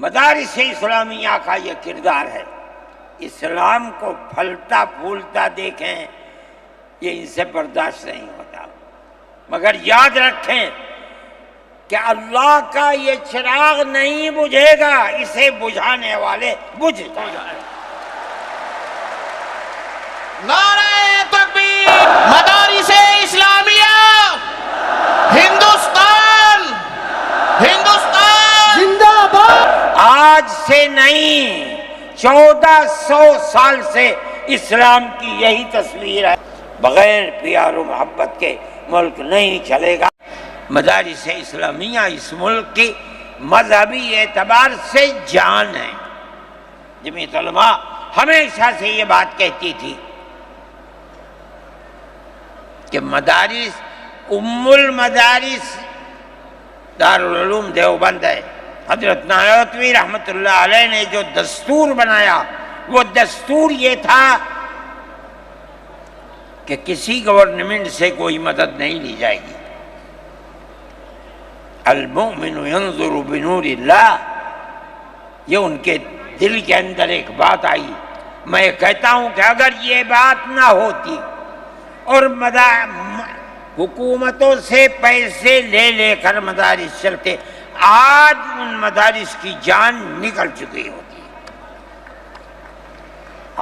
مدارس اسلامیہ کا یہ کردار ہے۔ اسلام کو پھلتا پھولتا دیکھیں، یہ ان سے برداشت نہیں ہوتا، مگر یاد رکھیں کہ اللہ کا یہ چراغ نہیں بجھے گا، اسے بجھانے والے بجھ جائیں۔ نعرہ تکبیر! مدارس اسلامیہ ہندوستان زندہ باد! آج سے نہیں، 1400 سال سے اسلام کی یہی تصویر ہے۔ بغیر پیار و محبت کے ملک نہیں چلے گا۔ مدارس اسلامیہ اس ملک کی مذہبی اعتبار سے جان ہے۔ جمعیت علماء ہمیشہ سے یہ بات کہتی تھی کہ مدارس ام المدارس دارالعلوم دیوبند ہے۔ حضرت نانوتوی رحمۃ اللہ علیہ نے جو دستور بنایا، وہ دستور یہ تھا کہ کسی گورنمنٹ سے کوئی مدد نہیں لی جائے گی۔ المؤمن ينظر بنور اللہ، یہ ان کے دل کے اندر ایک بات آئی۔ میں کہتا ہوں کہ اگر یہ بات نہ ہوتی اور حکومتوں سے پیسے لے لے کر مدارس چلتے، آج ان مدارس کی جان نکل چکی ہوتی۔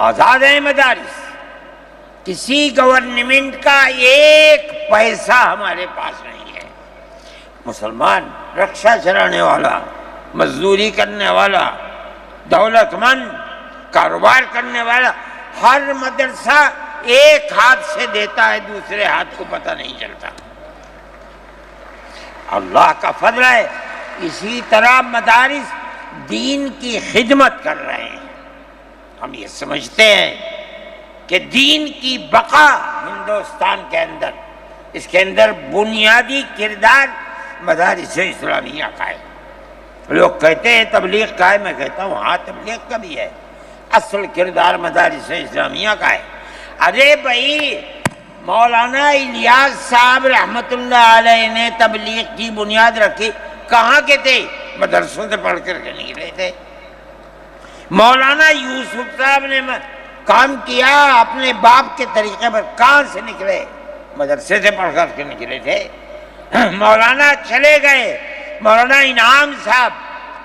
آزاد ہیں مدارس، کسی گورنمنٹ کا ایک پیسہ ہمارے پاس نہیں ہے۔ مسلمان رکشہ چلانے والا، مزدوری کرنے والا، دولت مند، کاروبار کرنے والا، ہر مدرسہ ایک ہاتھ سے دیتا ہے، دوسرے ہاتھ کو پتہ نہیں چلتا۔ اللہ کا فضل ہے، اسی طرح مدارس دین کی خدمت کر رہے ہیں۔ ہم یہ سمجھتے ہیں کہ دین کی بقا ہندوستان کے اندر، اس کے اندر بنیادی کردار مدارس اسلامیہ کا ہے۔ لوگ کہتے ہیں تبلیغ کا ہے، میں کہتا ہوں ہاں تبلیغ کا بھی ہے، اصل کردار مدارس اسلامیہ کا ہے۔ ارے بھائی، مولانا الیاس صاحب رحمۃ اللہ علیہ نے تبلیغ کی بنیاد رکھی، کہاں کے تھے؟ مدرسوں سے پڑھ کر کے نکلے تھے۔ مولانا یوسف صاحب نے کام کیا اپنے باپ کے طریقے پر، کہاں سے نکلے؟ مدرسے سے پڑھ کر کے نکلے تھے۔ مولانا چلے گئے، مولانا انعام صاحب،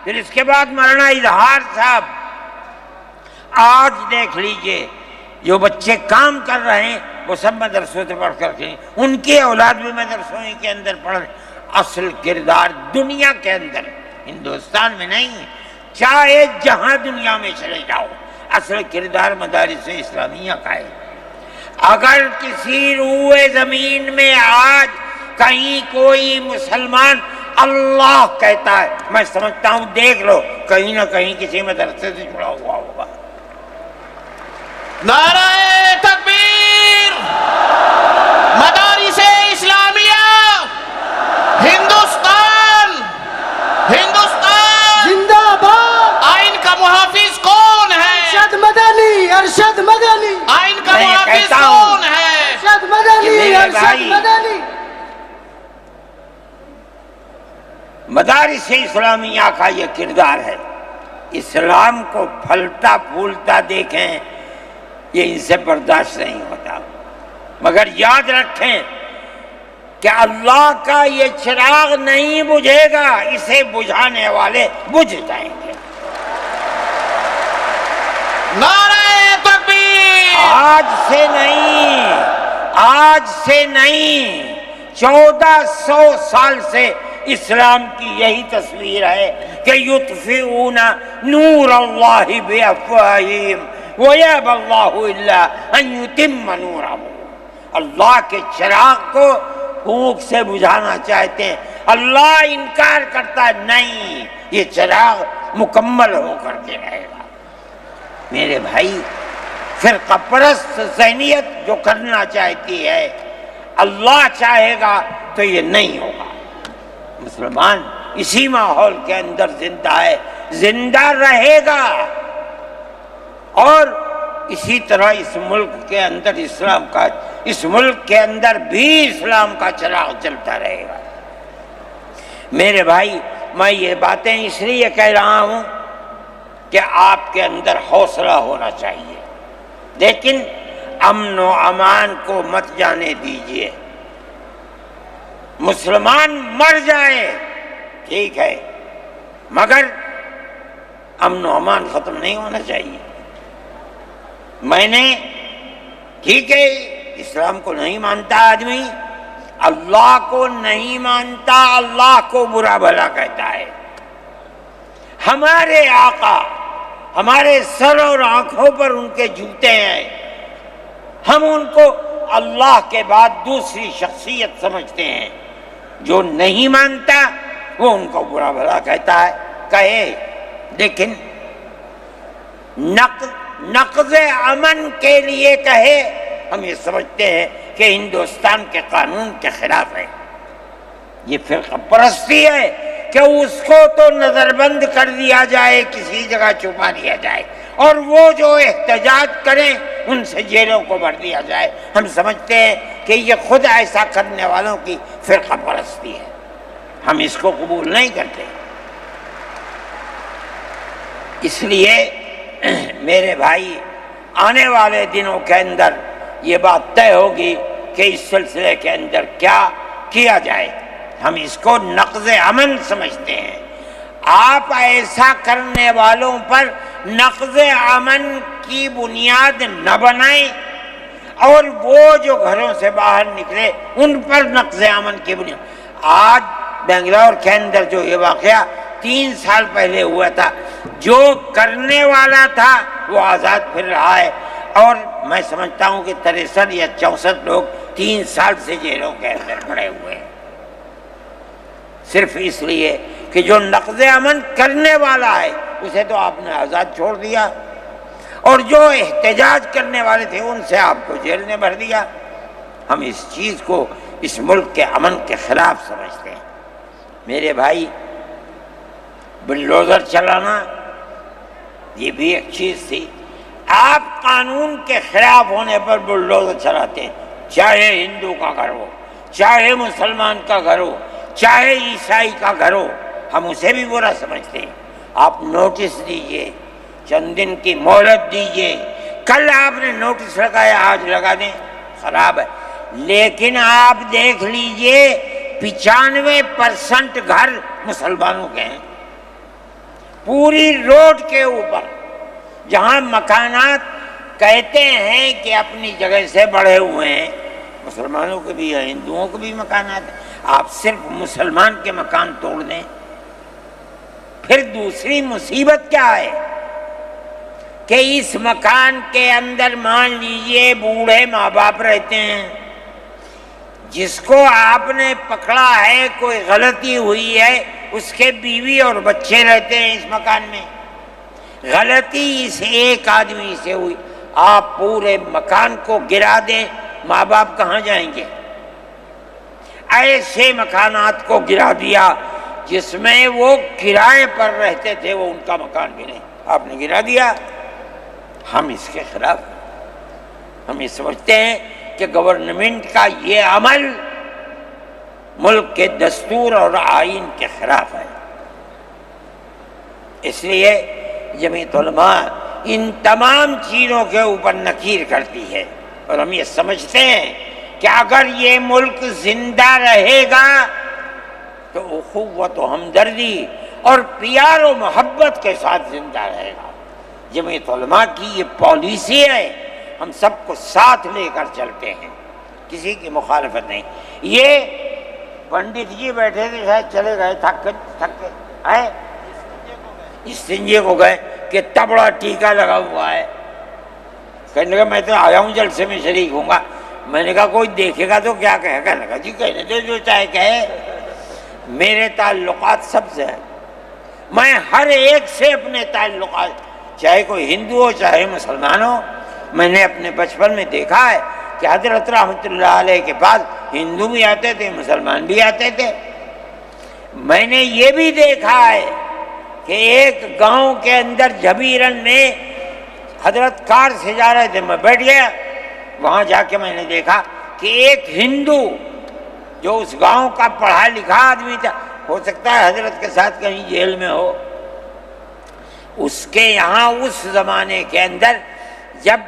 پھر اس کے بعد مولانا اظہار صاحب۔ آج دیکھ لیجئے جو بچے کام کر رہے ہیں وہ سب مدرسوں سے پڑھ کر کے، ان کی اولاد بھی مدرسوں کے اندر پڑھ رہے۔ اصل کردار دنیا کے اندر، ہندوستان میں نہیں، چاہے جہاں دنیا میں چلے جاؤ، اصل کردار مدارس اسلامیہ کا ہے۔ اگر کسی روئے زمین میں آج کہیں کوئی مسلمان اللہ کہتا ہے، میں سمجھتا ہوں دیکھ لو کہیں نہ کہیں کسی مدرسے سے جڑا ہوا ہوگا۔ نعرہ تکبیر! مدارس اسلامیہ ہندوستان زندہ باد! آئین کا محافظ کون ہے؟ ارشد مدنی، ارشد مدنی! آئین کا میں محافظ کہتا ہوں کون ہے؟ ارشد مدنی، میرے ارشد بھائی، مدنی! مدارس اسلامیہ کا یہ کردار ہے۔ اسلام کو پھلتا پھولتا دیکھیں، یہ ان سے برداشت نہیں ہوتا، مگر یاد رکھیں کہ اللہ کا یہ چراغ نہیں بجھے گا، اسے بجھانے والے بجھ جائیں گے۔ نعرہ تکبیر! آج سے نہیں، 1400 سال سے اسلام کی یہی تصویر ہے کہ یطفئون نور اللہ بافواہہم ویأبی اللہ الا ان یتم نورہ۔ اللہ کے چراغ کو پھونک سے بجھانا چاہتے ہیں، اللہ انکار کرتا ہے، نہیں، یہ چراغ مکمل ہو کر کے رہے گا۔ میرے بھائی، فرقہ پرست ذہنیت جو کرنا چاہتی ہے، اللہ چاہے گا تو یہ نہیں ہوگا۔ مسلمان اسی ماحول کے اندر زندہ ہے، زندہ رہے گا، اور اسی طرح اس ملک کے اندر اس ملک کے اندر بھی اسلام کا چراغ چلتا رہے گا۔ میرے بھائی، میں یہ باتیں اس لیے کہہ رہا ہوں کہ آپ کے اندر حوصلہ ہونا چاہیے، لیکن امن و امان کو مت جانے دیجیے۔ مسلمان مر جائے ٹھیک ہے، مگر امن و امان ختم نہیں ہونا چاہیے۔ میں نے ٹھیک ہے اسلام کو نہیں مانتا آدمی، اللہ کو نہیں مانتا، اللہ کو برا بھلا کہتا ہے۔ ہمارے آقا ہمارے سر اور آنکھوں پر ان کے جوتے ہیں، ہم ان کو اللہ کے بعد دوسری شخصیت سمجھتے ہیں۔ جو نہیں مانتا وہ ان کو برا بھلا کہتا ہے، کہے، لیکن نقض امن کے لیے کہے، ہم یہ سمجھتے ہیں کہ ہندوستان کے قانون کے خلاف ہے۔ یہ فرقہ پرستی ہے کہ اس کو تو نظر بند کر دیا جائے، کسی جگہ چھپا دیا جائے، اور وہ جو احتجاج کریں ان سے جیلوں کو بھر دیا جائے۔ ہم سمجھتے ہیں کہ یہ خود ایسا کرنے والوں کی فرقہ پرستی ہے، ہم اس کو قبول نہیں کرتے۔ اس لیے میرے بھائی آنے والے دنوں کے اندر یہ بات طے ہوگی کہ اس سلسلے کے اندر کیا کیا جائے۔ ہم اس کو نقض امن سمجھتے ہیں۔ آپ ایسا کرنے والوں پر نقض امن کی بنیاد نہ بنائیں، اور وہ جو گھروں سے باہر نکلے ان پر نقض امن کی بنیاد۔ آج بنگلور کے اندر جو یہ واقعہ 3 سال پہلے ہوا تھا، جو کرنے والا تھا وہ آزاد پھر رہا ہے، اور میں سمجھتا ہوں کہ 63 یا 64 لوگ 3 سال سے جیلوں کے اندر پڑے ہوئے ہیں، صرف اس لیے کہ جو نقض امن کرنے والا ہے اسے تو آپ نے آزاد چھوڑ دیا، اور جو احتجاج کرنے والے تھے ان سے آپ کو جیل میں بھر دیا۔ ہم اس چیز کو اس ملک کے امن کے خلاف سمجھتے ہیں۔ میرے بھائی بلڈوزر چلانا یہ بھی ایک چیز تھی۔ آپ قانون کے خلاف ہونے پر بلڈوزر چلاتے ہیں، چاہے ہندو کا گھر ہو، چاہے مسلمان کا گھر ہو، چاہے عیسائی کا گھر ہو، ہم اسے بھی برا سمجھتے ہیں۔ آپ نوٹس دیجئے، چند دن کی مہلت دیجئے، کل آپ نے نوٹس لگایا آج لگا دیں، خراب ہے۔ لیکن آپ دیکھ لیجئے 95% گھر مسلمانوں کے ہیں، پوری روڈ کے اوپر، جہاں مکانات کہتے ہیں کہ اپنی جگہ سے بڑھے ہوئے ہیں، مسلمانوں کے بھی ہیں، ہندوؤں کے بھی مکانات ہیں۔ آپ صرف مسلمان کے مکان توڑ دیں، پھر دوسری مصیبت کیا ہے کہ اس مکان کے اندر مان لیجئے بوڑھے ماں باپ رہتے ہیں، جس کو آپ نے پکڑا ہے کوئی غلطی ہوئی ہے، اس کے بیوی اور بچے رہتے ہیں اس مکان میں، غلطی اس ایک آدمی سے ہوئی، آپ پورے مکان کو گرا دیں، ماں باپ کہاں جائیں گے؟ ایسے مکانات کو گرا دیا جس میں وہ کرائے پر رہتے تھے، وہ ان کا مکان بھی نہیں، آپ نے گرا دیا۔ ہم اس کے خلاف ہیں۔ ہم یہ سمجھتے ہیں کہ گورنمنٹ کا یہ عمل ملک کے دستور اور آئین کے خلاف ہے۔ اس لیے جمعیت علماء ان تمام چیزوں کے اوپر نکیر کرتی ہے، اور ہم یہ سمجھتے ہیں کہ اگر یہ ملک زندہ رہے گا تو اخوت و ہمدردی اور پیار و محبت کے ساتھ زندہ رہے گا۔ جمعیت علماء کی یہ پالیسی ہے، ہم سب کو ساتھ لے کر چلتے ہیں، کسی کی مخالفت نہیں۔ یہ پنڈت جی بیٹھے تھے، شاید چلے گئے، تھک کے آئے، استنجے کو گئے کہ تبڑا ٹیکا لگا ہوا ہے، کہنے لگا میں تو آیا ہوں جلسے میں شریک ہوں گا۔ میں نے کہا کوئی دیکھے گا تو کیا کہے گا؟ لگا جی کہنے دے جو چاہے کہے، میرے تعلقات سب سے ہیں، میں ہر ایک سے اپنے تعلقات، چاہے کوئی ہندو ہو چاہے مسلمان ہو، میں نے اپنے بچپن میں دیکھا ہے کہ حضرت رحمۃ اللہ علیہ کے پاس ہندو بھی آتے تھے، مسلمان بھی آتے تھے۔ میں نے یہ بھی دیکھا ہے کہ ایک گاؤں کے اندر جبیرن میں حضرت کار سے جا رہے تھے، میں بیٹھ گیا، وہاں جا کے میں نے دیکھا کہ ایک ہندو جو اس گاؤں کا پڑھا لکھا آدمی تھا، ہو سکتا ہے حضرت کے ساتھ کہیں جیل میں ہو، اس کے یہاں اس زمانے کے اندر جب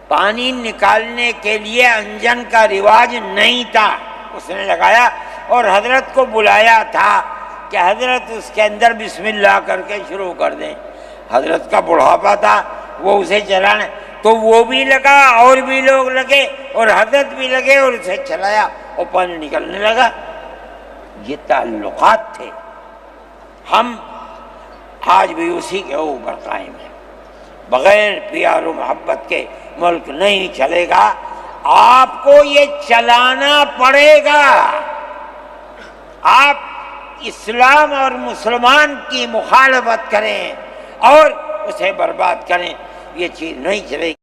پانی نکالنے کے لیے انجن کا رواج نہیں تھا، اس نے لگایا اور حضرت کو بلایا تھا کہ حضرت اس کے اندر بسم اللہ کر کے شروع کر دیں۔ حضرت کا بڑھاپا تھا، وہ اسے چلانا، تو وہ بھی لگا اور بھی لوگ لگے اور حضرت بھی لگے اور اسے چلایا اور پانی نکلنے لگا۔ یہ تعلقات تھے، ہم آج بھی اسی کے اوپر قائم ہیں۔ بغیر پیار و محبت کے ملک نہیں چلے گا، آپ کو یہ چلانا پڑے گا۔ آپ اسلام اور مسلمان کی مخالفت کریں اور اسے برباد کریں، یہ چیز نہیں چلے گی۔